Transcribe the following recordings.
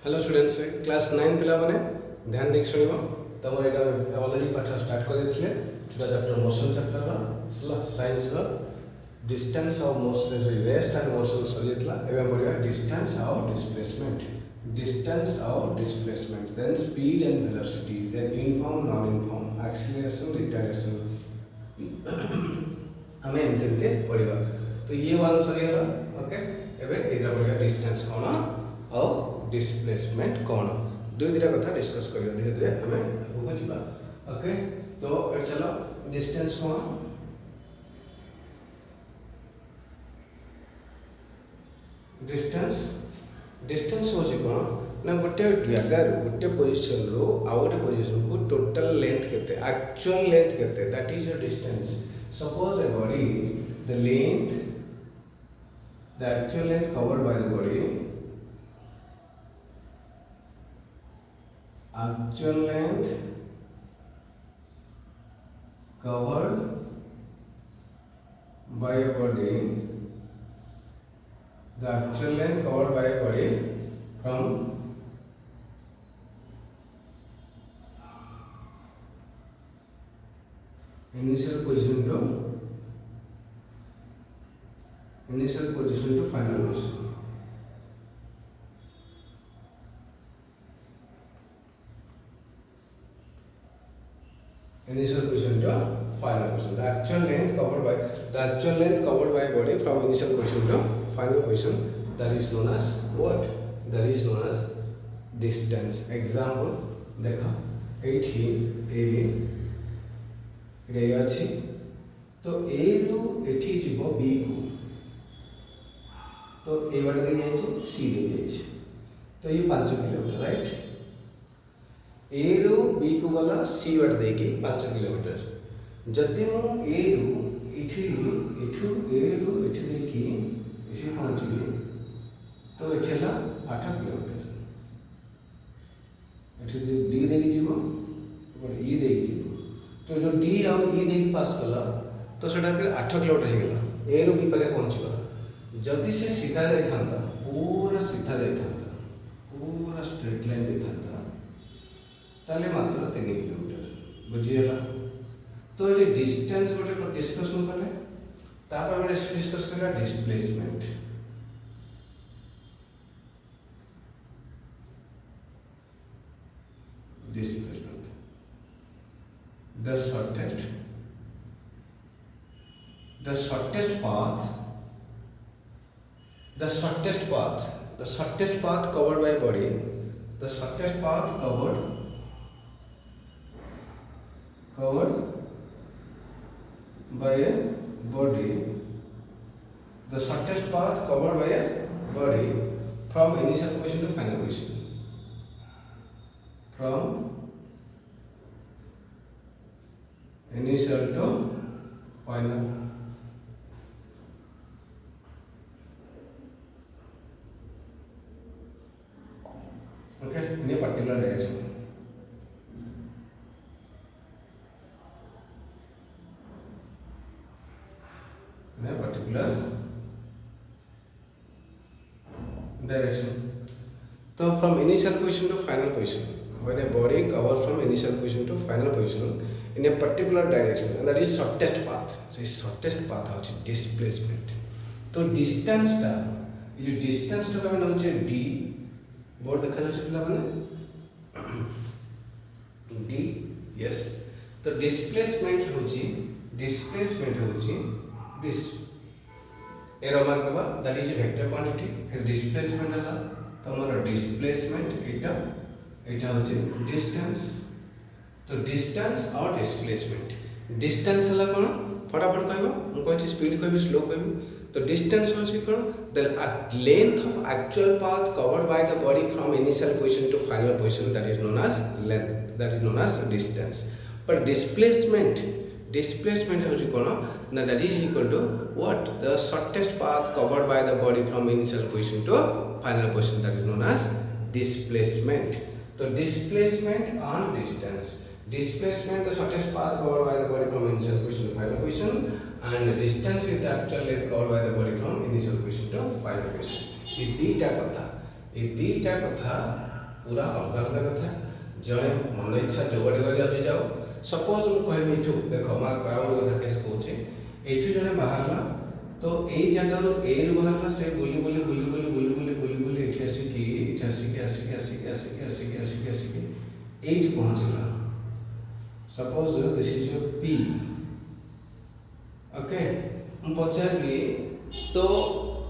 Hello students class 9 पिला माने ध्यान देख सुनिबो तमर एटा ऑलरेडी पाठ स्टार्ट कर देथिले छोटा चैप्टर मोशन चैप्टर रा सला साइंस रा distance of motion rest and motion सजेतला एवं पढिया distance of displacement then speed and velocity then uniform non uniform acceleration retardation हमें एमते पढिबा तो ये वन सरीला ओके एबे एग्रा पढिया डिस्टेंस कोन और डिस्प्लेसमेंट कौन दुई दुटा कथा डिस्कस करिया धीरे धीरे हमें आगू जीवा ओके तो एट चलो डिस्टेंस कौन डिस्टेंस होची कौन ना गोटे जगार गोटे पोजीशन रो आ गोटे पोजीशन को टोटल लेंथ केते एक्चुअल लेंथ केते that is your distance suppose a body the actual length covered by the body actual length covered by a body the actual length covered by a body from initial position to final position initial position to final position. The actual length covered by body from initial position to final position, that is known as what? That is known as distance. Example देखा 8 A अच्छी तो A रू एठी जीवो B को तो A वाले दे जाइए C दे जाइए तो ये 5 किलोमीटर राइट ए रू बी को गला सी वाट देकी 5 किलोमीटर जदि मु ए रू इठू ए रू इठ देकी इठी पहुंचली तो एठला 8 किलोमीटर एठी जे डी देकी जीवो और ई देकी जीवो तो जो डी आ ई देकी पास कला तो सेटा फिर 8 किलोमीटर हे गेला ए रू बी पाके पहुंचबा जदि से सीधा जाई थांता पूरा सीधा जाई थांता पूरा स्ट्रेट लाइन दे थांता ताले मात्र 3 किलोमीटर बुझिएला तो ये डिस्टेंस गोटे डिस्कशन कले तापर हम डिस्कस करा displacement the shortest path covered by body covered by a body the shortest path covered by a body from initial position to final position from initial to final okay in a particular direction so from initial position to final position when a body covers from initial position to final position in a particular direction and that is shortest path so shortest path is displacement तो distance टा ये जो distance टा का नाम है d board देखा जाए पिला माने d yes तो displacement होची this एरो मार्क दबा that is a vector quantity and displacement हला तमरा डिस्प्लेसमेंट एटा होचे डिस्टेंस तो डिस्टेंस और डिस्प्लेसमेंट डिस्टेंस हला कोन फटाफट कहबो हम कहछि स्पीड कहबो स्लो कहबो तो डिस्टेंस होचे कोन the length of actual path covered by the body from initial position to final position that is known as length that is known as distance पर डिस्प्लेसमेंट होचे कोन ना that is equal to what the shortest path covered by the body from initial position to final position that is known as displacement so displacement and displacement the shortest path covered by the body from initial position to final position and distance is the actual length covered by the body from initial position to final position ये दीटा कथा पूरा अलग अलग कथा जड़े मन इच्छा जो बाटे गली जाओ सपोज मुझे कहमी इठू देख मार गोटे कथा केस कौचे एठू जड़े बाहर तो यही जगार ए रु बाहर से बुली बुली बुली बुली बुली बुली बुली बुली ये आसिकी आसिकी आसिकी आसिकी आसिकी आसिकी आसिकी आसिकी एट पहुँचला suppose this is your P okay हम पचारि तो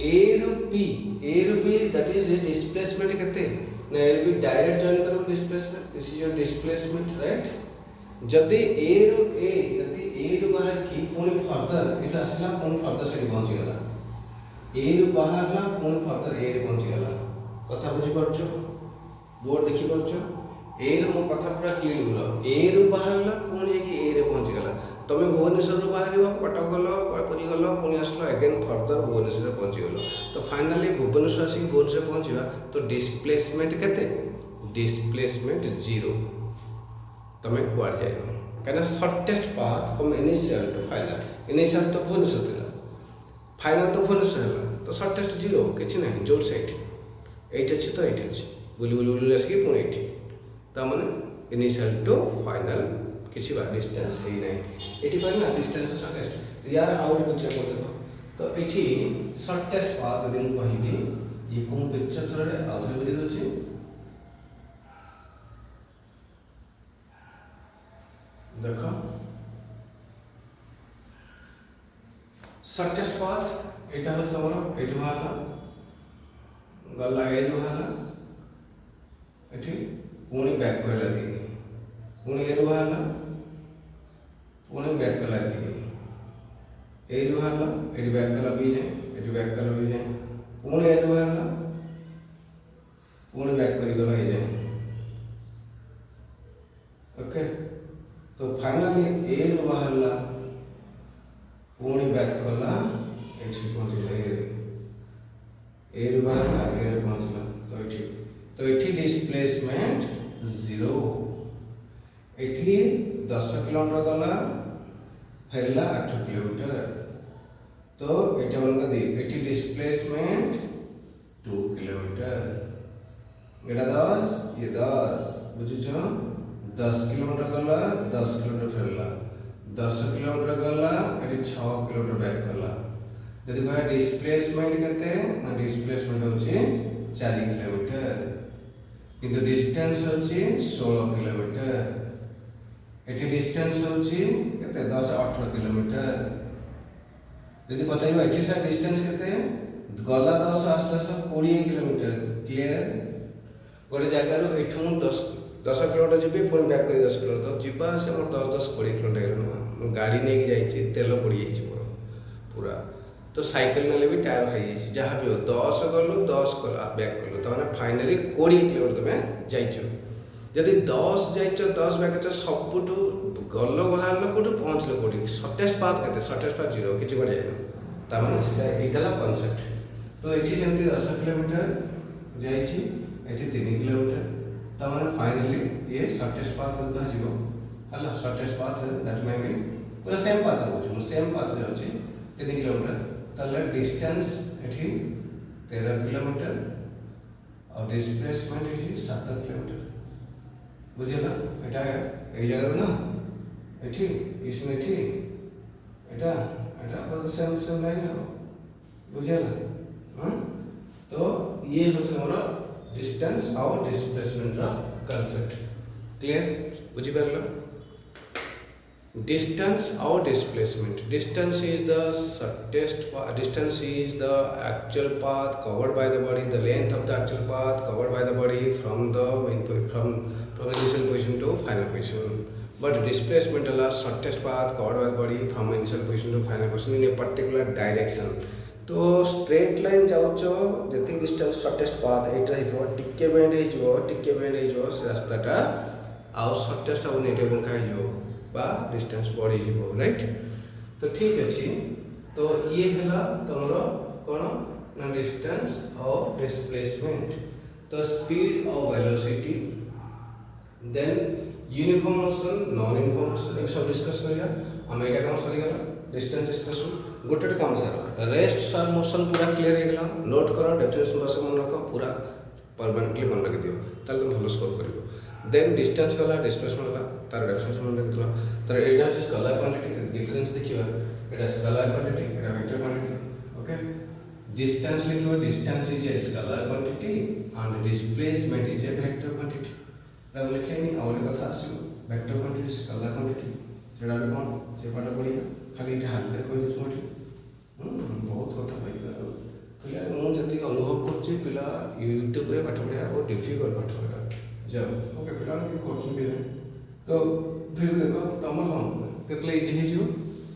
ए रु पी दैट इज डिस्प्लेसमेंट केते ना ए रु पी डायरेक्ट जॉइन करो displacement this is your displacement right जदि ए रु बाहर की पुणी फर्दर ये आसला पुणी फर्दर से पहुँची गला ए रु बाहर पुणी फर्दर ए रे पहुँची गला कथा बुझी पारछ बोर्ड देखि पारछ ए रु मो कथा पूरा क्लियर बोल ए रु बाहर पुणी कि ए रे पहुँची गला तुम भुवनेश्वर बाहर कटक गल पुरी गल पुणी आसल अगेन फर्दर भुवनेश्वर पहुँची गल तो फाइनाली भुवनेश्वर आसिक भुवनेश्वर पहुँचा तो डिस्प्लेसमेंट केते डिस्प्लेसमेंट 0 तुम कुआड़ जाए कहीं shortest path from initial to final initial तो भुवनेश्वर थी फाइनल तो भुवनेश्वर है तो सर्टेस्ट 0 किसी ना जोड़ से ये अच्छी तो ये अच्छी बुली बुली बुली आसिक पुणी ये तमें इनिशियल टू फाइनल किसी बार डिस्टेंस है नहीं ये कहना डिस्टेंस सर्टेस्ट यार आउ गोटे पिक्चर कर देख तो ये सर्टेस्ट पाथ यदि मुझे कहबी ये कौन पिक्चर थोड़े आउ थे बुझे दूसरी देख सर्टेस्ट पाथ यहाँ हूँ तुम ये बाहर गला ए बाहर ये पुणी बैक कर दिए पुणी ए बाहर पुणी बैक कला दिए ए बाहर ये बैक कला बी जाए ये बैक कला बी जाए पुणी ए बाहर पुणी बैक कर गला ये जाए ओके तो फाइनली ए बाहर पुणी बैक कला ये पहुँचला ए बाहर ए पहुँचला तो ये डिस्प्लेसमेंट 0 ये 10 किलोमीटर गला फेरला 8 किलोमीटर तो ये मन कर ये डिस्प्लेसमेंट 2 किलोमीटर ये 10 ये 10 बुझुच 10 किलोमीटर गला 10 किलोमीटर फेरला 10 किलोमीटर गला ये 6 किलोमीटर बैक कला यदि कह डिस्प्लेसमेंट केते ना डिस्प्लेसमेंट होची 4 किलोमीटर किंतु डिस्टेंस होची 16 किलोमीटर ये डिस्टेंस होची केते 10-18 किलोमीटर यदि पचार ये सर डिस्टेंस केते गला 10 आसला सब 20 किलोमीटर क्लियर गोटे जगार एठू 10 किलोमीटर जी पुणी बैक कर 10 किलोमीटर जीवा से मोर 10-20 किलोमीटर गाड़ी नहीं जाइए तेल पड़ जाइए मोर पूरा तो साइकिल ना भी टायर हो जहाँ भी हो 10 गलु 10 बैक कलु तो फाइनाली 20 किलोमीटर तुम जाइच जदि 10 जाइच 10 बैक सबुठ गल बाहर कौटू पहुँचल कौटी सर्टेस्ट पाथ के सर्टेस्ट पाथ 0 किसी कड़े जाइन तमें कनसेप्ट तो ये जमी 10 किलोमीटर जाइए 3 किलोमीटर तमें फाइनाली ये सर्टेस्ट पाथ है shortest path that may be पूरा सेम पाथ कहूँ सेम पाथ जाऊँगी 3 किलोमीटर ताले डिस्टेंस ये 13 किलोमीटर और डिस्प्लेसमेंट ये 7 किलोमीटर बुझेगा एटा ये जगह ना ये इसमें एटा एटा पर सेम सेम नहीं ना बुझेगा हाँ तो ये हूँ मोर डिस्टेंस और डिस्प्लेसमेंट कॉन्सेप्ट क्लियर बुझी पारल distance or displacement distance is the shortest distance is the actual path covered by the body the length of the actual path covered by the body from the initial position to final position but displacement is the shortest path covered by the body from initial position to final position in a particular direction तो straight line जाऊचो जति distance shortest path एटा हितो टिके bend हो से रास्ताटा आउ shortest अब native बंका हो बा डिस्टेंस बढ़ी जीवो राइट तो ठीक अच्छी तो ये है तुम कौन ना डिस्टेंस और डिस्प्लेसमेंट तो स्पीड और velocity then uniform motion non uniform motion सब डिस्कस करिया हम एटा काम सरीगला डिस्टेंस डिस्प्लेसमेंट गोटे काम सार रेस्ट सर मोशन पूरा क्लियर हो गला नोट करो डेफिनेशन बस मन रख पूरा परमानेंटली मन रखि दियो ताले तुम भलो स्कोर करिवो। देन डिस्टेंस गला डिस्प्लेसमेंट गला तार डेफिनेशन मन रखि दियो तार एटा अछि स्केलर क्वांटिटी डिफरेंस देखिबा एटा स्केलर क्वांटिटी एटा वेक्टर क्वांटिटी ओके। डिस्टेंस लिखिबो distance is a scalar quantity and displacement is a vector quantity एटा लिखेनी और कथा आसीबो वेक्टर क्वांटिटी स्केलर क्वांटिटी सेटा भी कोन से पाठ पढिया खाली एटा हाथ रे कहि दछु मटी बहुत कथा भाई पिला मुझे अनुभव कर पिला यूट्यूब रे पाठ पढ़ा बहुत डिफिकल्ट पाठ पढ़ा जाओ ओके पिला कर तो फिर देख तुम हाँ के इजी हो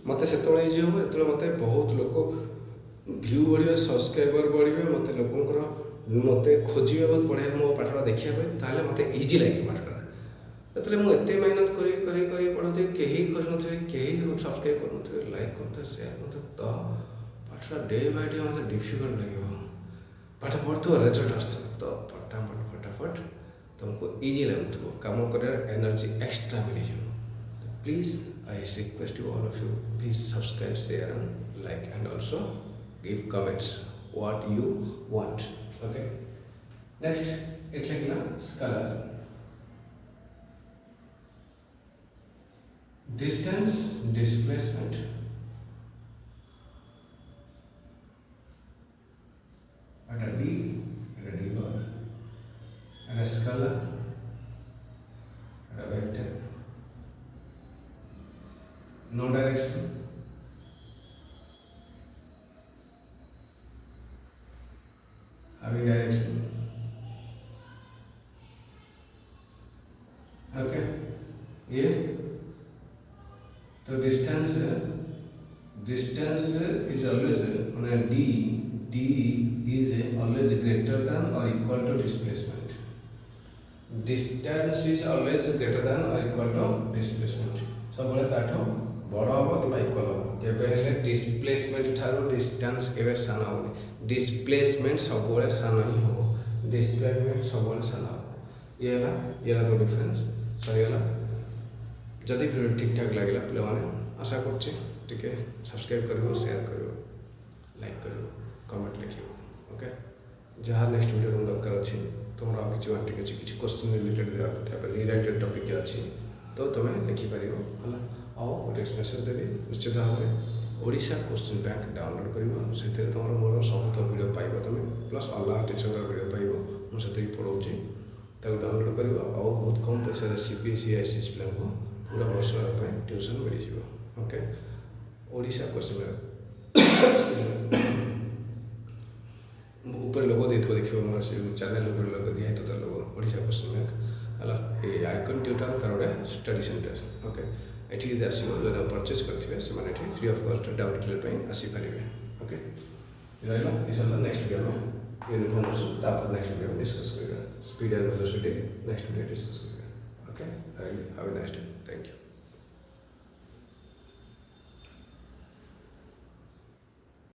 मत से इजी हो मत बहुत लोग व्यू बढ़े सब्सक्राइबर बढ़े मत लोकर मत खोजे बहुत बढ़िया मो पाठटा देखा मत इजी लगे पाठटा जो मुझे मेहनत कर पढ़ते कहीं करें सब्सक्राइब कर लाइक करते सेयार करते तो पाठटा डे बाय डे मतलब डिफिकल्ट लगे पाठ पढ़ो रेजल्ट आस तो फटाफट तुमको इजी लगुव कम कर एनर्जी एक्स्ट्रा मिल please I request you all of you please subscribe share and like and also give comments what you want okay. Next it लिखना scalar distance displacement at a D bar, and a scalar, and a vector. No direction. Having direction. Okay. Yeah. So distance is always on a D is always greater than or equal to displacement. Distance is always greater than or equal to displacement. सब बड़े ताठो बड़ा होगा कि equal होगा के पहले displacement ठारो distance केबे साना होने डिस्प्लेसमेंट सब बड़े साना ही हो डिस्प्लेसमेंट सब बड़े साना हो ये तो डिफरेंस सही है जदि वीडियो ठीक ठाक लगे पे आशा कर सब्सक्राइब करो शेयर करो लाइक करो कमेंट लिखो ओके जहाँ नेक्स्ट वीडियो तुम दरकार अच्छी तुम किसी बांटिक अच्छी किसी क्वेश्चन रिलेटेड रिलेटेड टॉपिक अच्छी तो तुम्हें लिखिपर है गोटे मेसेज देवी निश्चित भाव में ओडिशा क्वेश्चन बैंक डाउनलोड कर से तुम मोर सब वीडियो पाइब तुम प्लस अलग टीचर वीडियो पाइब मुझे पढ़ाऊँगी डाउनलोड कर बहुत कम पैसा सीबीएसई आईसीएसई पिला को पूरा वर्ष ट्यूशन मिल जाए ओके। ओडिशा क्वेश्चन ऊपर लोगो देथो देखियो मोर से चैनल ऊपर लोगो दिया है तो लोगो ओडिशा क्वेश्चन बैंक हला ए आइकन ट्यूटर तार गोटे स्टडी सेंटर ओके एठी यदि आसीबो जो परचेज करथिबे से माने एठी free of cost doubt clear पई आसी परिबे ओके रहला इसला नेक्स्ट वीडियो में यूनिफॉर्म तापर नेक्स्ट वीडियो में डिस्कस करेगा speed and velocity next video discuss करेगा okay have a nice day thank you.